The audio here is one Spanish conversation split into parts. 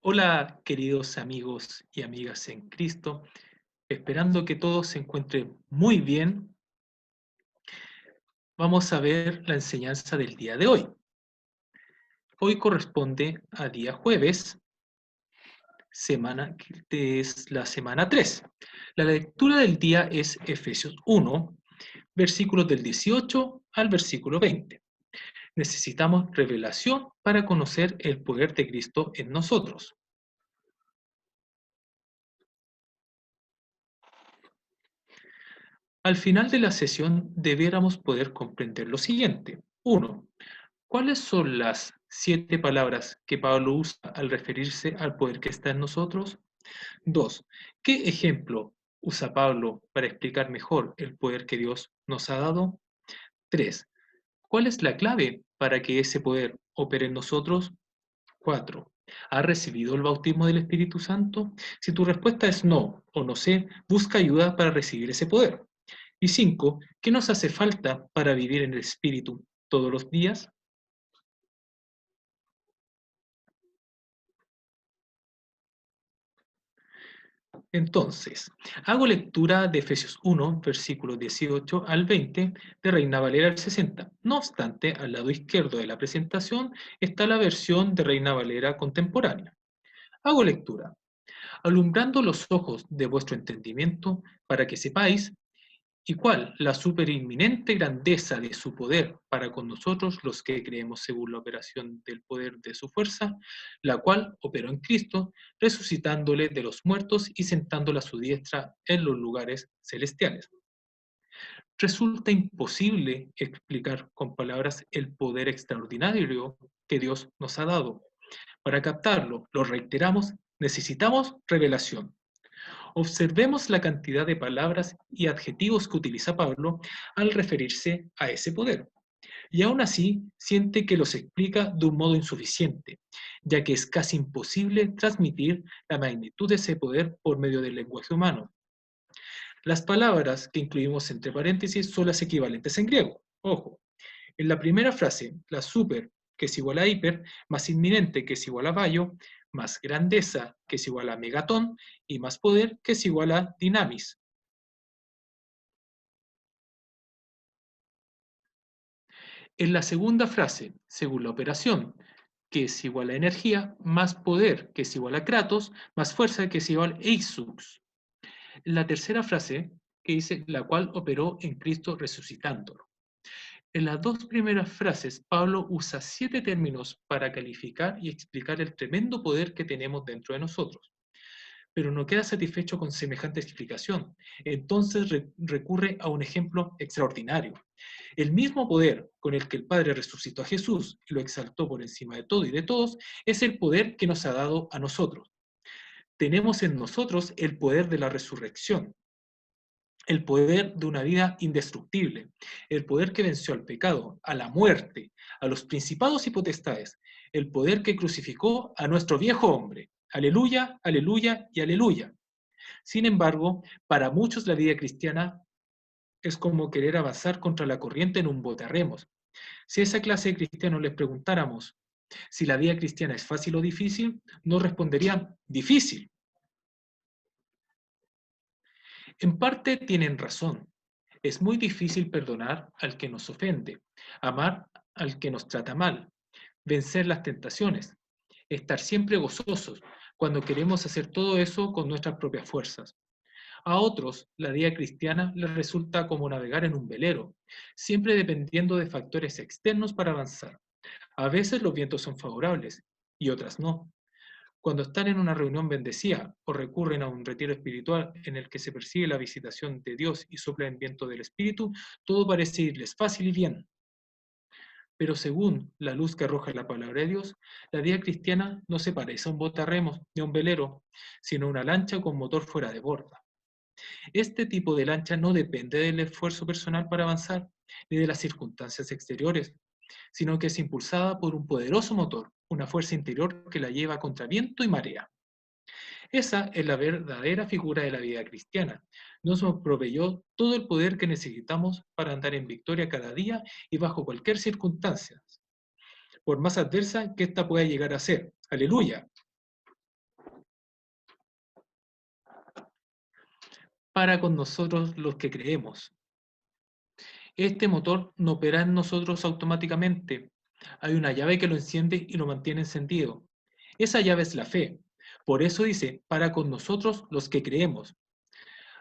Hola, queridos amigos y amigas en Cristo, esperando que todos se encuentren muy bien, vamos a ver la enseñanza del día de hoy. Hoy corresponde a día jueves, semana que es la semana 3. La lectura del día es Efesios 1, versículos del 18 al versículo 20. Necesitamos revelación para conocer el poder de Cristo en nosotros. Al final de la sesión debiéramos poder comprender lo siguiente. 1. ¿Cuáles son las 7 palabras que Pablo usa al referirse al poder que está en nosotros? 2. ¿Qué ejemplo usa Pablo para explicar mejor el poder que Dios nos ha dado? 3. ¿Cuál es la clave para que ese poder opere en nosotros? 4. ¿Has recibido el bautismo del Espíritu Santo? Si tu respuesta es no o no sé, busca ayuda para recibir ese poder. Y 5. ¿Qué nos hace falta para vivir en el Espíritu todos los días? Entonces, hago lectura de Efesios 1, versículos 18 al 20 de Reina Valera al 60. No obstante, al lado izquierdo de la presentación está la versión de Reina Valera contemporánea. Hago lectura. Alumbrando los ojos de vuestro entendimiento para que sepáis ¿y cuál? La superinminente grandeza de su poder para con nosotros los que creemos según la operación del poder de su fuerza, la cual operó en Cristo, resucitándole de los muertos y sentándole a su diestra en los lugares celestiales. Resulta imposible explicar con palabras el poder extraordinario que Dios nos ha dado. Para captarlo, lo reiteramos, necesitamos revelación. Observemos la cantidad de palabras y adjetivos que utiliza Pablo al referirse a ese poder. Y aún así, siente que los explica de un modo insuficiente, ya que es casi imposible transmitir la magnitud de ese poder por medio del lenguaje humano. Las palabras que incluimos entre paréntesis son las equivalentes en griego. Ojo, en la primera frase, la super, que es igual a hiper, más inminente, que es igual a bayo, más grandeza, que es igual a megatón, y más poder, que es igual a dinamis. En la segunda frase, según la operación, que es igual a energía, más poder, que es igual a kratos, más fuerza, que es igual a Eixux. La tercera frase, que dice la cual operó en Cristo resucitándolo. En las dos primeras frases, Pablo usa 7 términos para calificar y explicar el tremendo poder que tenemos dentro de nosotros. Pero no queda satisfecho con semejante explicación. Entonces recurre a un ejemplo extraordinario. El mismo poder con el que el Padre resucitó a Jesús y lo exaltó por encima de todo y de todos, es el poder que nos ha dado a nosotros. Tenemos en nosotros el poder de la resurrección, el poder de una vida indestructible, el poder que venció al pecado, a la muerte, a los principados y potestades, el poder que crucificó a nuestro viejo hombre. Aleluya, aleluya y aleluya. Sin embargo, para muchos la vida cristiana es como querer avanzar contra la corriente en un bote a remos. Si a esa clase de cristianos les preguntáramos si la vida cristiana es fácil o difícil, nos responderían difícil. En parte tienen razón. Es muy difícil perdonar al que nos ofende, amar al que nos trata mal, vencer las tentaciones, estar siempre gozosos cuando queremos hacer todo eso con nuestras propias fuerzas. A otros, la vida cristiana les resulta como navegar en un velero, siempre dependiendo de factores externos para avanzar. A veces los vientos son favorables y otras no. Cuando están en una reunión bendecida o recurren a un retiro espiritual en el que se persigue la visitación de Dios y sopla el viento del Espíritu, todo parece irles fácil y bien. Pero según la luz que arroja la palabra de Dios, la vida cristiana no se parece a un bote a remos ni a un velero, sino a una lancha con motor fuera de borda. Este tipo de lancha no depende del esfuerzo personal para avanzar, ni de las circunstancias exteriores, sino que es impulsada por un poderoso motor, una fuerza interior que la lleva contra viento y marea. Esa es la verdadera figura de la vida cristiana. Nos proveyó todo el poder que necesitamos para andar en victoria cada día y bajo cualquier circunstancia, por más adversa que ésta pueda llegar a ser. Aleluya. para con nosotros los que creemos. Este motor no opera en nosotros automáticamente. Hay una llave que lo enciende y lo mantiene encendido. Esa llave es la fe. Por eso dice, para con nosotros los que creemos.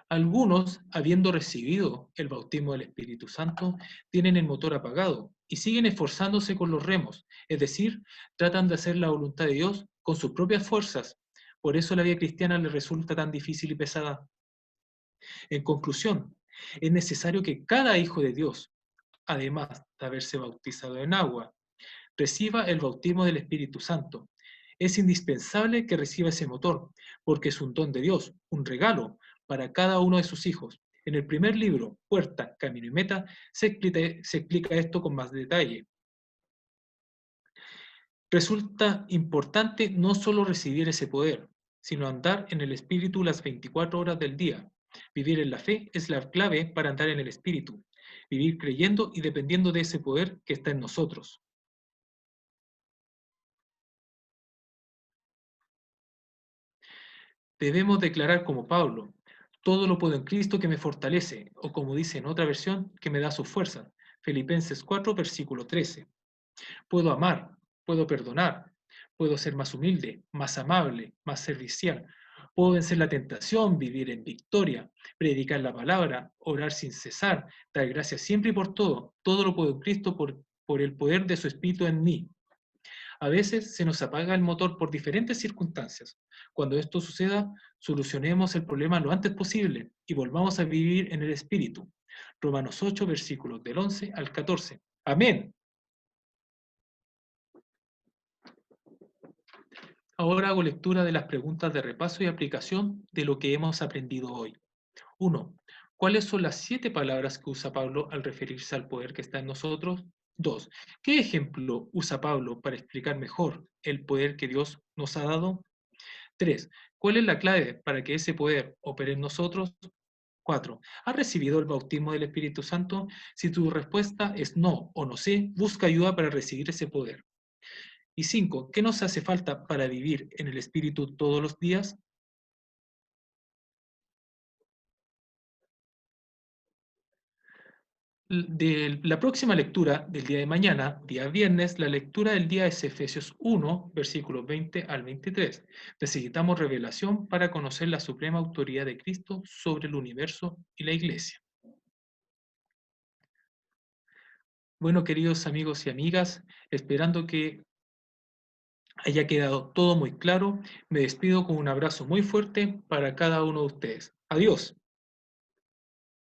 Algunos, habiendo recibido el bautismo del Espíritu Santo, tienen el motor apagado y siguen esforzándose con los remos, es decir, tratan de hacer la voluntad de Dios con sus propias fuerzas. Por eso la vida cristiana les resulta tan difícil y pesada. En conclusión, es necesario que cada hijo de Dios, además de haberse bautizado en agua, reciba el bautismo del Espíritu Santo. Es indispensable que reciba ese motor, porque es un don de Dios, un regalo para cada uno de sus hijos. En el primer libro, Puerta, Camino y Meta, se explica esto con más detalle. Resulta importante no solo recibir ese poder, sino andar en el Espíritu las 24 horas del día. Vivir en la fe es la clave para andar en el Espíritu. Vivir creyendo y dependiendo de ese poder que está en nosotros. Debemos declarar como Pablo, todo lo puedo en Cristo que me fortalece, o como dice en otra versión, que me da su fuerza. Filipenses 4, versículo 13. Puedo amar, puedo perdonar, puedo ser más humilde, más amable, más servicial. Puedo vencer la tentación, vivir en victoria, predicar la palabra, orar sin cesar, dar gracias siempre y por todo. Todo lo puedo en Cristo por el poder de su Espíritu en mí. A veces se nos apaga el motor por diferentes circunstancias. Cuando esto suceda, solucionemos el problema lo antes posible y volvamos a vivir en el Espíritu. Romanos 8, versículos del 11 al 14. Amén. Ahora hago lectura de las preguntas de repaso y aplicación de lo que hemos aprendido hoy. 1. ¿Cuáles son las 7 palabras que usa Pablo al referirse al poder que está en nosotros? 2. ¿Qué ejemplo usa Pablo para explicar mejor el poder que Dios nos ha dado? 3. ¿Cuál es la clave para que ese poder opere en nosotros? 4. ¿Has recibido el bautismo del Espíritu Santo? Si tu respuesta es no o no sé, busca ayuda para recibir ese poder. Y 5. ¿Qué nos hace falta para vivir en el Espíritu todos los días? De la próxima lectura del día de mañana, día viernes, la lectura del día es Efesios 1, versículos 20 al 23. Necesitamos revelación para conocer la suprema autoridad de Cristo sobre el universo y la iglesia. Bueno, queridos amigos y amigas, esperando que haya quedado todo muy claro, me despido con un abrazo muy fuerte para cada uno de ustedes. Adiós.